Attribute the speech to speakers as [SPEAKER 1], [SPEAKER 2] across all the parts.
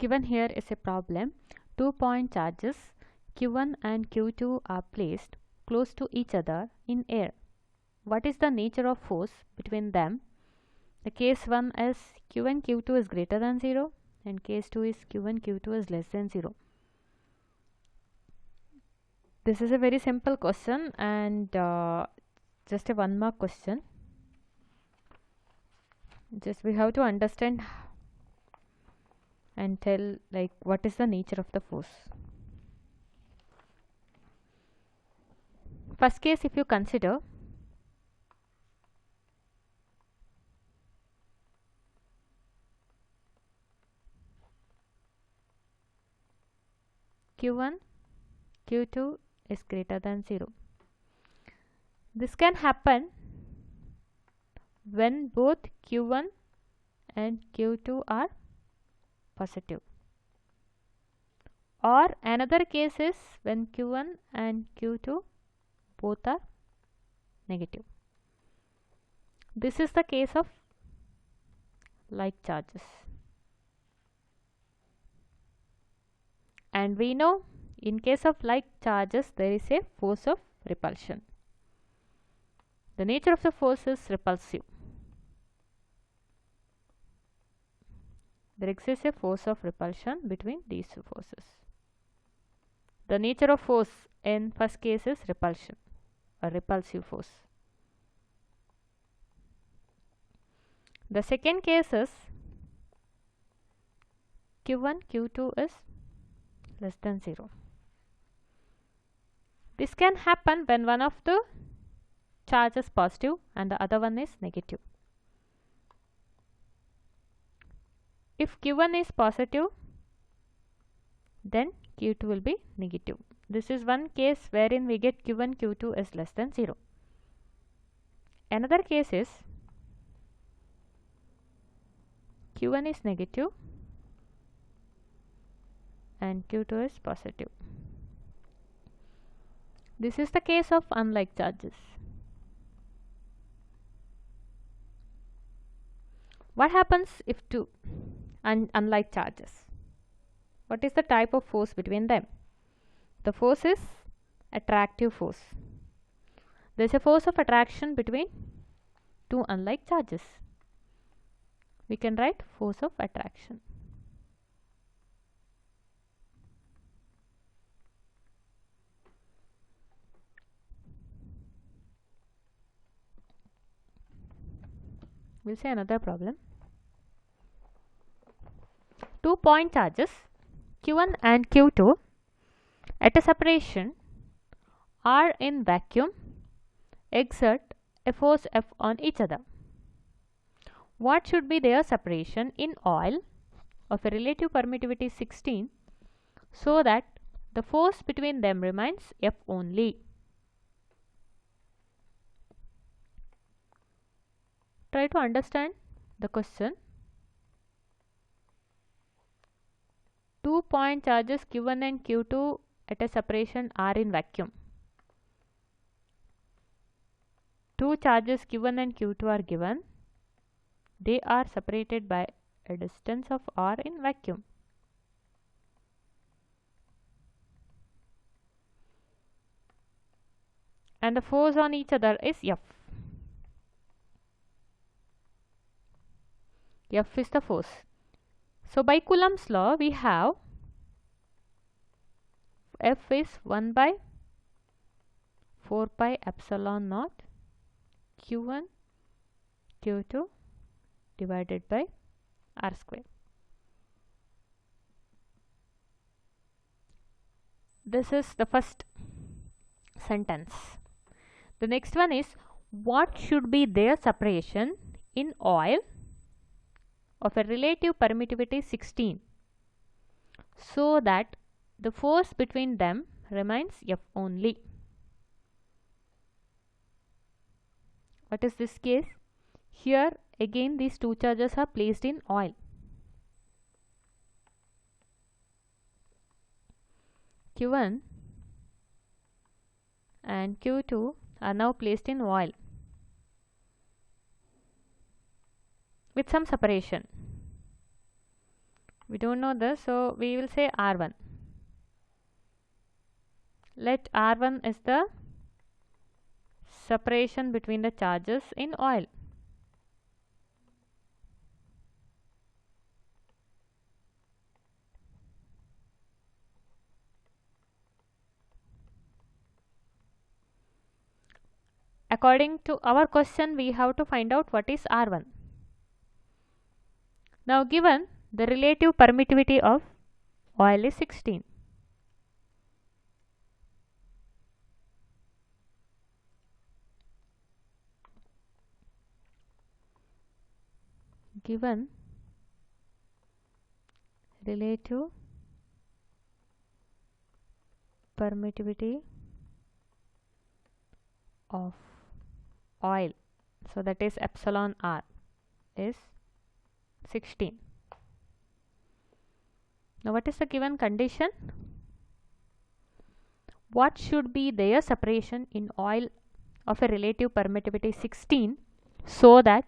[SPEAKER 1] Given here is a problem. 2-point charges Q1 and Q2 are placed close to each other in air. What is the nature of force between them? The case 1 is Q1 Q2 is greater than 0 and case 2 is Q1 Q2 is less than 0. This is a very simple question and just a 1 mark question. Just we have to understand and tell like what is the nature of the force. First case, if you consider Q1 Q2 is greater than 0. This can happen when both Q1 and Q2 are positive, or another case is when Q1 and Q2 both are negative. This is the case of like charges, and we know in case of like charges there is a force of repulsion. The nature of the force is repulsive. There exists a force of repulsion between these two forces. The nature of force in first case is repulsion, a repulsive force. The second case is Q1 Q2 is less than 0. This can happen when one of the charge is positive and the other one is negative. If Q1 is positive, then Q2 will be negative. This is one case wherein we get Q1 Q2 is less than 0. Another case is Q1 is negative and Q2 is positive. This is the case of unlike charges. What happens if two unlike charges? What is the type of force between them? The force is attractive force. There is a force of attraction between two unlike charges. We can write force of attraction. We'll say another problem. 2-point charges Q1 and Q2 at a separation are in vacuum exert a force F on each other. What should be their separation in oil of a relative permittivity 16 so that the force between them remains F only? Try to understand the question. 2-point charges Q1 and Q2 at a separation are in vacuum. Two charges Q1 and Q2 are given. They are separated by a distance of r in vacuum. And the force on each other is F. F is the force. So by Coulomb's law we have F is 1 by 4 pi epsilon naught Q1 Q2 divided by r square. This is the first sentence. The next one is, what should be their separation in oil of a relative permittivity 16 so that the force between them remains F only? What is this case? Here again these two charges are placed in oil. Q1 and Q2 are now placed in oil with some separation. We don't know this, so we will say R1. Let R1 is the separation between the charges in oil. According to our question, we have to find out what is R1. Now given the relative permittivity of oil is 16. Given relative permittivity of oil, so that is epsilon r, is 16. Now what is the given condition? What should be their separation in oil of a relative permittivity 16 so that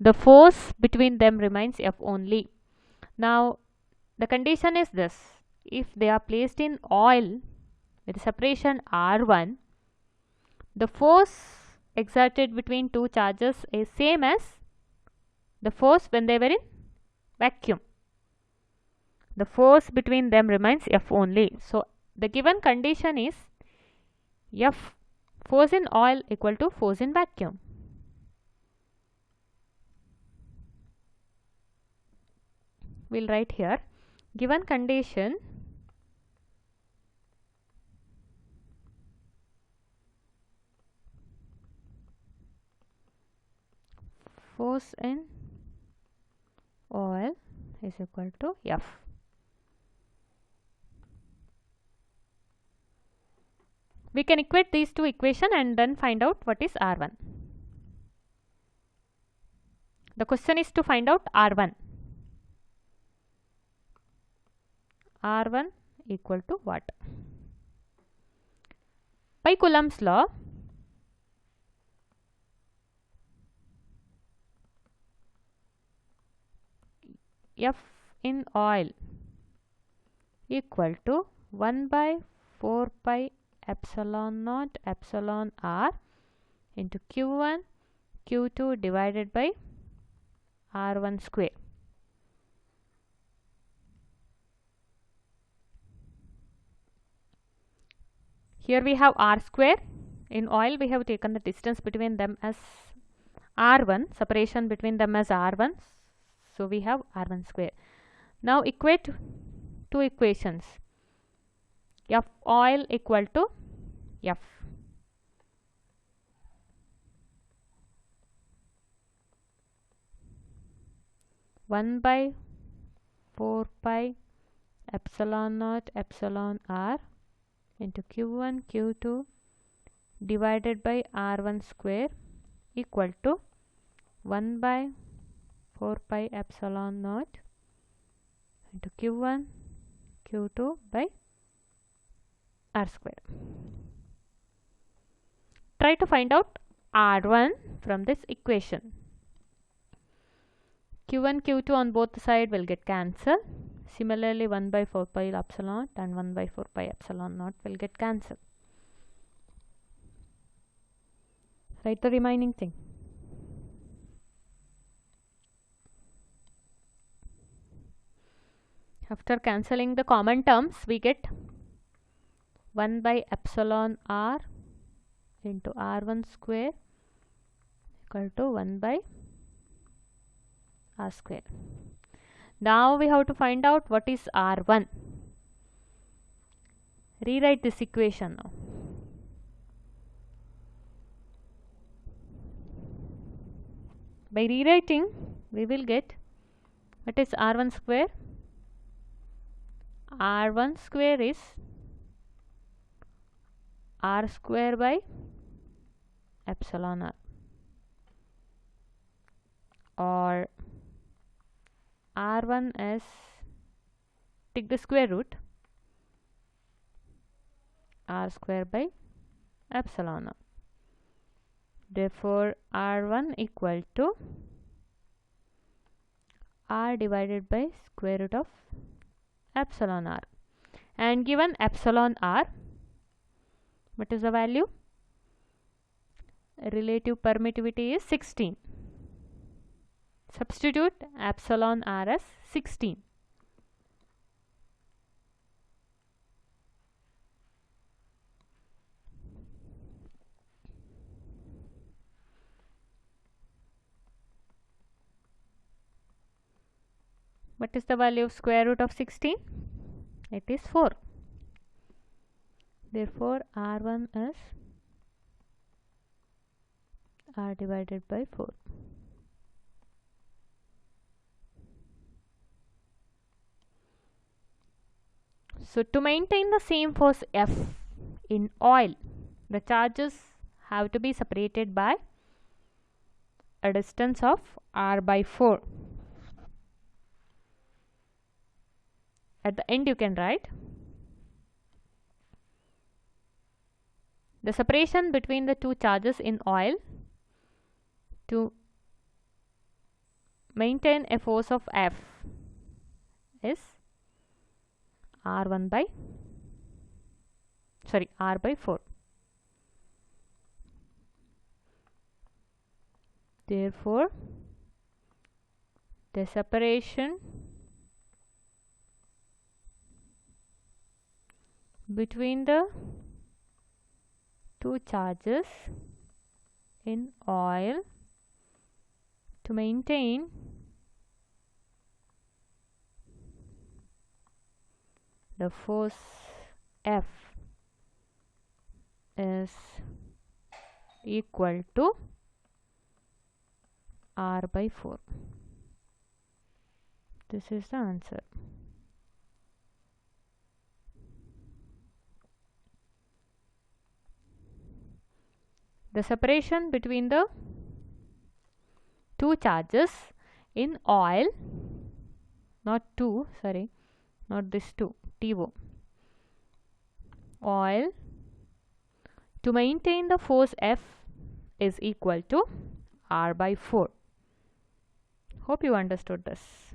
[SPEAKER 1] the force between them remains F only? Now the condition is this: if they are placed in oil with separation R1, the force exerted between two charges is same as the force when they were in vacuum. The force between them remains F only. So the given condition is F, force in oil, equal to force in vacuum. We'll write here, given condition force in oil is equal to F. We can equate these two equations and then find out what is R1. The question is to find out R1. R1 equal to what? By Coulomb's law, F in oil equal to 1 by 4 pi epsilon naught epsilon r into Q1 Q2 divided by R1 square. Here we have R square. In oil we have taken the distance between them as R1, separation between them as R1. So we have R1 square. Now equate two equations. F oil equal to F. One by 4 pi epsilon naught epsilon r into Q1 Q2 divided by R1 square equal to 1 by 4 pi epsilon naught into Q1 Q2 by R square. Try to find out R1 from this equation. Q1 Q2 on both sides will get cancelled. Similarly 1 by 4 pi epsilon and 1 by 4 pi epsilon naught will get cancelled. Write the remaining thing. After cancelling the common terms, we get 1 by epsilon r into R1 square equal to 1 by R square. Now we have to find out what is R1. Rewrite this equation now. By rewriting, we will get what is R1 square. R1 square is R square by epsilon r, or R1 is, take the square root, R square by epsilon r. Therefore R1 equal to r divided by square root of epsilon r. And given epsilon r, what is the value? Relative permittivity is 16. Substitute epsilon r as 16. What is the value of square root of 16? It is 4. Therefore, r1 is r divided by 4. So, to maintain the same force F in oil, the charges have to be separated by a distance of r by 4. At the end you can write the separation between the two charges in oil to maintain a force of F is r by 4. Therefore, the separation between the two charges in oil to maintain the force F is equal to r by 4. This is the answer. The separation between the two charges in oil, not this two, TO, oil to maintain the force F is equal to r by 4. Hope you understood this.